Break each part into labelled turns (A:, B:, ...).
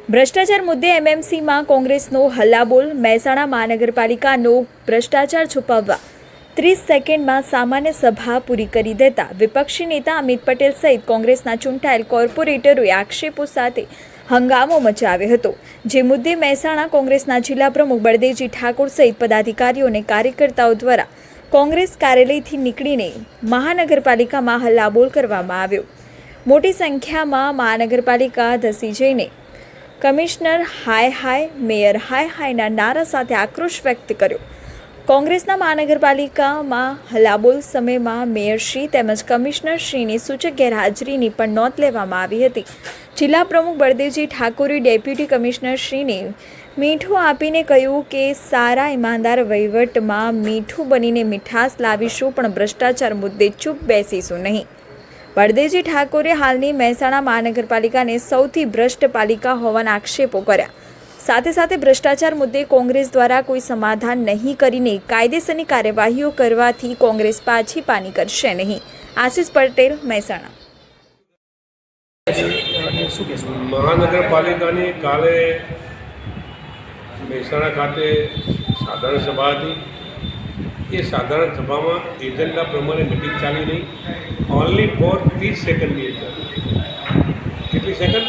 A: ભ્રષ્ટાચાર મુદ્દે એમએમસીમાં કોંગ્રેસનો હલ્લાબોલ। મહેસાણા મહાનગરપાલિકાનો ભ્રષ્ટાચાર છુપાવવા 30 સેકન્ડમાં સામાન્ય સભા પૂરી કરી દેતા વિપક્ષી નેતા અમિત પટેલ સહિત કોંગ્રેસના ચૂંટાયેલ કોર્પોરેટરોએ આક્ષેપો સાથે હંગામો મચાવ્યો હતો। જે મુદ્દે મહેસાણા કોંગ્રેસના જિલ્લા પ્રમુખ બળદેવજી ઠાકોર સહિત પદાધિકારીઓ અને કાર્યકર્તાઓ દ્વારા કોંગ્રેસ કાર્યાલયથી નીકળીને મહાનગરપાલિકામાં હલ્લાબોલ કરવામાં આવ્યો। મોટી સંખ્યામાં મહાનગરપાલિકા ધસી જઈને કમિશનર હાય હાય, મેયર હાય હાયના નારા સાથે આક્રોશ વ્યક્ત કર્યો। કોંગ્રેસના મહાનગરપાલિકામાં હલ્લાબોલ સમયમાં મેયરશ્રી તેમજ કમિશનરશ્રીની સૂચક ગેરહાજરીની પણ નોંધ લેવામાં આવી હતી। જિલ્લા પ્રમુખ બળદેવજી ઠાકોરે ડેપ્યુટી કમિશનરશ્રીને મીઠું આપીને કહ્યું કે સારા ઈમાનદાર વહીવટમાં મીઠું બનીને મીઠાશ લાવીશું, પણ ભ્રષ્ટાચાર મુદ્દે ચૂપ બેસીશું નહીં। બળદેવજી ઠાકોરે હાલની મહેસાણા મહાનગરપાલિકાને સૌથી ભ્રષ્ટ પાલિકા હોવાના આક્ષેપો કર્યા। સાથે સાથે ભ્રષ્ટાચાર મુદ્દે કોંગ્રેસ દ્વારા કોઈ સમાધાન નહીં કરીને કાયદેસરની કાર્યવાહીઓ કરવાથી કોંગ્રેસ પાછી પાની કરશે નહીં। આશિષ પટેલ, મહેસાણા।
B: મહાનગરપાલિકાની કાલે મહેસાણા ખાતે સાધારણ સભા હતી। એ સાધારણ સભામાં એજન્ડા પ્રમાણે મિટિંગ ચાલી નહીં, ઓનલી ફોર 30 સેકન્ડની અંદર। કેટલી સેકન્ડ?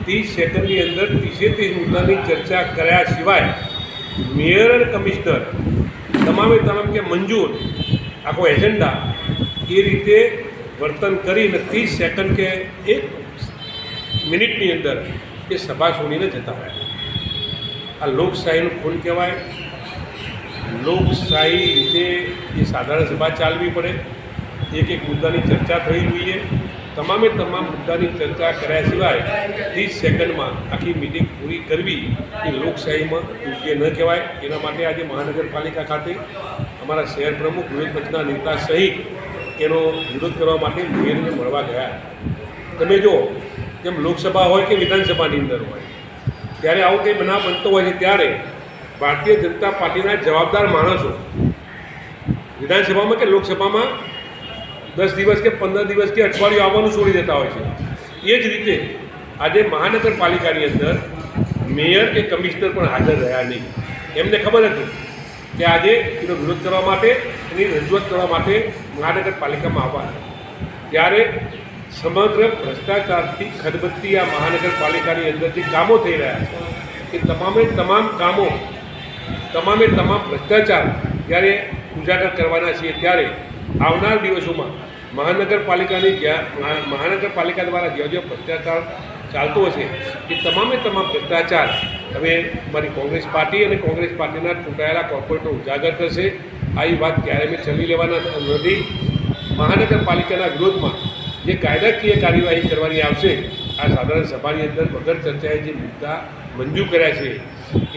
B: 30 સેકન્ડની અંદર 30 મુદ્દાની ચર્ચા કર્યા સિવાય મેયર અને કમિશનર તમામે તમામ કે મંજૂર આખો એજન્ડા એ રીતે વર્તન કરીને 30 સેકન્ડ કે 1 મિનિટની અંદર એ સભા છોડીને જતા રહ્યા। આ લોકશાહીનું ખૂન કહેવાય। લોકશાહી રીતે એ સાધારણ સભા ચાલવી પડે, એક એક મુદ્દાની ચર્ચા થવી જોઈએ। તમામે તમામ મુદ્દાની ચર્ચા કર્યા સિવાય 30 સેકન્ડમાં આખી મિટિંગ પૂરી કરવી એ લોકશાહીમાં યોગ્ય ન કહેવાય। એના માટે આજે મહાનગરપાલિકા ખાતે અમારા શહેર પ્રમુખ, વિરોધ પક્ષના નેતા સહિત એનો વિરોધ કરવા માટે મેયરને મળવા ગયા। તમે જો જેમ લોકસભા હોય કે વિધાનસભાની અંદર હોય ત્યારે આવું કંઈ બનાવ બનતો હોય છે ત્યારે ભારતીય જનતા પાર્ટીના જવાબદાર માણસો વિધાનસભામાં કે લોકસભામાં 10 દિવસ કે 15 દિવસ કે અઠવાડિયું આવવાનું છોડી દેતા હોય છે। એ જ રીતે આજે મહાનગરપાલિકાની અંદર મેયર કે કમિશનર પણ હાજર રહ્યા નહીં। એમને ખબર હતી કે આજે એનો વિરોધ કરવા માટે, એની રજૂઆત કરવા માટે મહાનગરપાલિકામાં આવવાના, ત્યારે સમગ્ર ભ્રષ્ટાચારથી ખદબદતી આ મહાનગરપાલિકાની અંદર જે કામો થઈ રહ્યા છે એ તમામે તમામ કામો, તમામે તમામ ભ્રષ્ટાચાર જ્યારે ઉજાગર કરવાના છીએ ત્યારે આવનાર દિવસોમાં મહાનગરપાલિકા દ્વારા જે ભ્રષ્ટાચાર ચાલતો હશે એ તમામે તમામ ભ્રષ્ટાચાર હવે અમારી કોંગ્રેસ પાર્ટી અને કોંગ્રેસ પાર્ટીના ચૂંટાયેલા કોર્પોરેટરો ઉજાગર કરશે। આ વાત ક્યારેય અમે ચલી લેવાના નથી। મહાનગરપાલિકાના વિરોધમાં જે કાયદાકીય કાર્યવાહી કરવાની આવશે, આ સાધારણ સભાની અંદર વગર ચર્ચાએ જે મુદ્દા મંજૂર કર્યા છે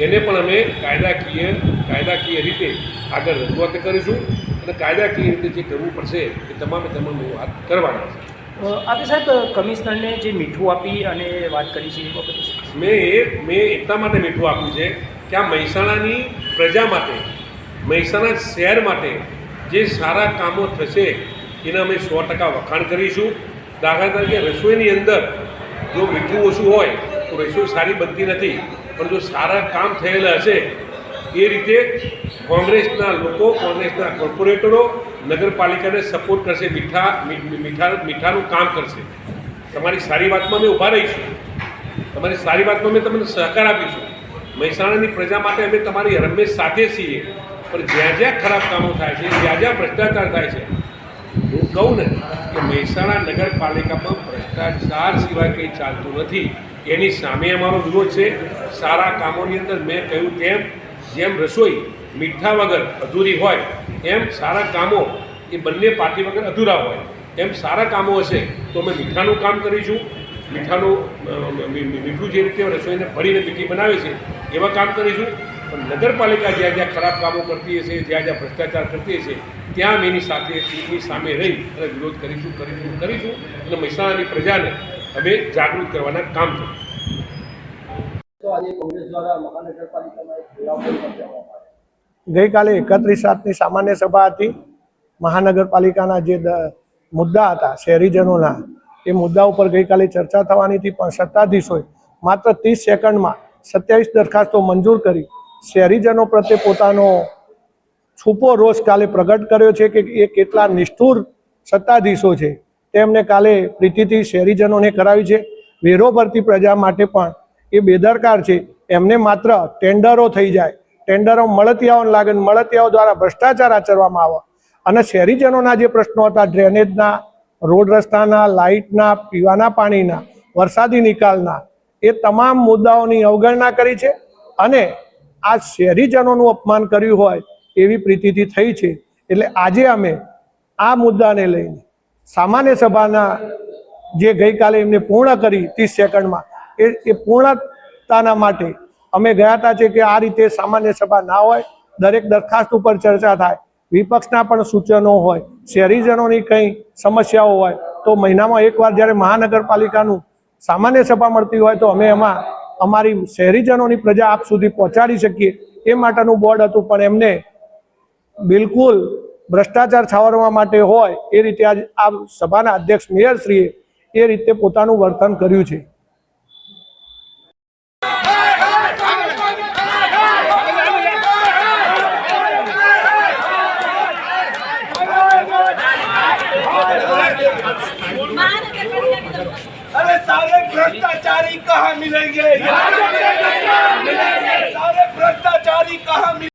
B: એને પણ અમે કાયદાકીય રીતે આગળ રજૂઆત કરીશું અને કાયદાકીય રીતે જે કરવું પડશે એ તમામે તમામ વાત કરવાના છે।
C: આજે સાહેબ, કમિશનરને જે મીઠું આપી અને વાત કરી છે એ બાબતે
B: મેં એટલા માટે મીઠું આપ્યું છે કે આ મહેસાણાની પ્રજા માટે, મહેસાણા શહેર માટે જે સારા કામો થશે એને અમે 100% વખાણ કરીશું। દાખલા તરીકે રસોઈની અંદર જો મીઠું ઓછું હોય તો રસોઈ સારી બનતી નથી, પણ જો સારા કામ થયેલા હશે એ રીતે કોંગ્રેસના લોકો, કોંગ્રેસના કોર્પોરેટરો નગરપાલિકાને સપોર્ટ કરશે, મીઠાનું કામ કરશે। તમારી સારી વાતમાં અમે ઊભા રહીશું, તમારી સારી વાતમાં અમે તમને સહકાર આપીશું। મહેસાણાની પ્રજા માટે અમે તમારી હંમેશ સાથે છીએ, પણ જ્યાં જ્યાં ખરાબ કામો થાય છે, જ્યાં જ્યાં ભ્રષ્ટાચાર થાય છે, હું કહું ને કે મહેસાણા નગરપાલિકામાં ભ્રષ્ટાચાર સિવાય કંઈ ચાલતું નથી। એની સામે અમારો વિરોધ છે। સારા કામોની અંદર મેં કહ્યું તેમ જેમ રસોઈ મીઠા વગર અધૂરી હોય એમ સારા કામો એ બંને પાર્ટી વગર અધૂરા હોય। એમ સારા કામો હશે તો અમે મીઠાનું કામ કરીશું। મીઠું જે રીતે રસોઈને ભરીને મીઠી બનાવે છે એવા કામ કરીશું। પણ નગરપાલિકા જ્યાં જ્યાં ખરાબ કામો કરતી હશે, જ્યાં જ્યાં ભ્રષ્ટાચાર કરતી હશે ત્યાં અમે એની સામે રહી અને વિરોધ કરીશું અને મહેસાણાની પ્રજાને અમે જાગૃત કરવાના કામ કરીશું।
D: ગઈકાલે 31/7ની સામાન્ય સભા હતી। મહાનગરપાલિકાના જે મુદ્દા હતા શહેરીજનોના, એ મુદ્દા ઉપર ગઈકાલે ચર્ચા થવાની હતી, પણ સત્તાધીશોએ માત્ર 30 સેકન્ડમાં 27 દરખાસ્તો મંજૂર કરી શહેરીજનો પ્રત્યે પોતાનો છૂપો રોષ કાલે પ્રગટ કર્યો છે કે એ કેટલા નિષ્ઠુર સત્તાધીશો છે. તેમને કાલે પ્રીતિથી શહેરીજનોને કરાવી છે. વેરો ભરતી પ્રજા માટે પણ એ બેદરકાર છે. એમને માત્ર ટેન્ડરો થઈ જાય, ટેન્ડરો મળતિયાઓને લાગે, મળતિયાઓ દ્વારા ભ્રષ્ટાચાર આચરવામાં આવે અને શહેરીજનોના જે પ્રશ્નો હતા ડ્રેનેજના, રોડ રસ્તાના, લાઇટના, પીવાના પાણીના, વરસાદી નિકાલના, એ તમામ મુદ્દાઓની અવગણના કરી છે અને આ શહેરીજનોનું અપમાન કર્યું હોય એવી પ્રીતિથી થઈ છે. એટલે આજે અમે આ મુદ્દાને લઈને સામાન્ય સભાના જે ગઈકાલે એમને પૂર્ણ કરી 30 સેકન્ડમાં એ પૂર્ણતાના માટે અમે ગયા હતા છે કે આ રીતે સામાન્ય સભા ના હોય, દરેક દરખાસ્ત ઉપર ચર્ચા થાય, વિપક્ષના પણ સૂચનો હોય, શહેરીજનોની કંઈ સમસ્યાઓ હોય તો મહિનામાં એકવાર જ્યારે મહાનગરપાલિકાનું સામાન્ય સભા મળતી હોય તો અમે એમાં અમારી શહેરીજનોની પ્રજા આપ સુધી પહોંચાડી શકીએ એ માટેનું બોર્ડ હતું. પણ એમને બિલકુલ ભ્રષ્ટાચાર છાવરવા માટે હોય એ રીતે આ સભાના અધ્યક્ષ મેયરશ્રીએ એ રીતે પોતાનું વર્તન કર્યું છે.
E: अरे सारे भ्रष्टाचारी कहाँ मिलेंगे? सारे भ्रष्टाचारी कहाँ मिलेंगे?